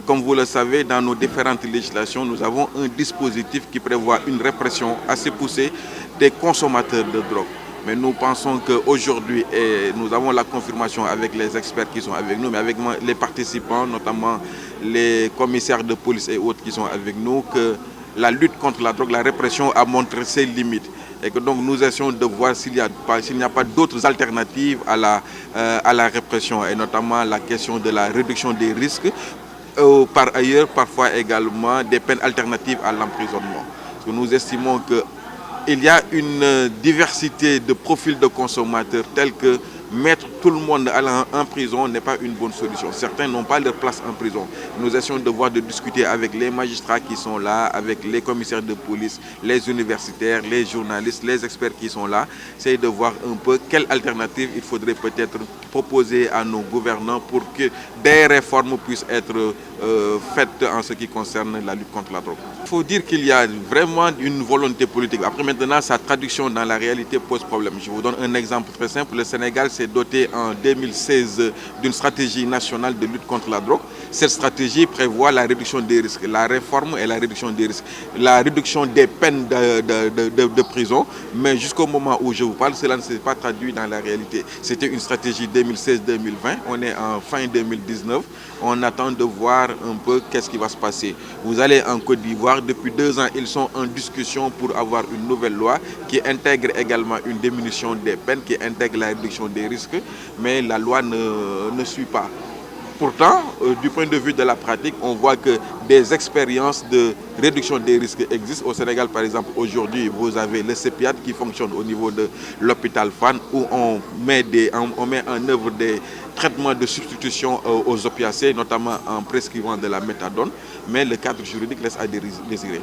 Comme vous le savez, dans nos différentes législations, nous avons un dispositif qui prévoit une répression assez poussée des consommateurs de drogue. Mais nous pensons qu'aujourd'hui, et nous avons la confirmation avec les experts qui sont avec nous, mais avec les participants, notamment les commissaires de police et autres qui sont avec nous, que la lutte contre la drogue, la répression a montré ses limites. Et que donc nous essayons de voir s'il n'y a pas d'autres alternatives à la répression, et notamment la question de la réduction des risques. Par ailleurs, parfois également des peines alternatives à l'emprisonnement. Parce que nous estimons qu'il y a une diversité de profils de consommateurs tels que mettre tout le monde en prison n'est pas une bonne solution. Certains n'ont pas leur place en prison. Nous essayons de discuter avec les magistrats qui sont là, avec les commissaires de police, les universitaires, les journalistes, les experts qui sont là. C'est de voir un peu quelle alternative il faudrait peut-être proposer à nos gouvernants pour que des réformes puissent être faites en ce qui concerne la lutte contre la drogue. Il faut dire qu'il y a vraiment une volonté politique. Après maintenant, sa traduction dans la réalité pose problème. Je vous donne un exemple très simple. Le Sénégal s'est doté en 2016 d'une stratégie nationale de lutte contre la drogue. Cette stratégie prévoit la réduction des risques, la réforme et la réduction des risques, la réduction des peines de prison. Mais jusqu'au moment où je vous parle, cela ne s'est pas traduit dans la réalité. C'était une stratégie 2016-2020. On est en fin 2019. On attend de voir un peu qu'est-ce qui va se passer. Vous allez en Côte d'Ivoire, depuis 2 ans, ils sont en discussion pour avoir une nouvelle loi qui intègre également une diminution des peines, qui intègre la réduction des risques, mais la loi ne suit pas. Pourtant, du point de vue de la pratique, on voit que des expériences de réduction des risques existent. Au Sénégal, par exemple, aujourd'hui, vous avez le CEPIAT qui fonctionne au niveau de l'hôpital Fann, où on met en œuvre des traitements de substitution aux opiacés, notamment en prescrivant de la méthadone, mais le cadre juridique laisse à désirer.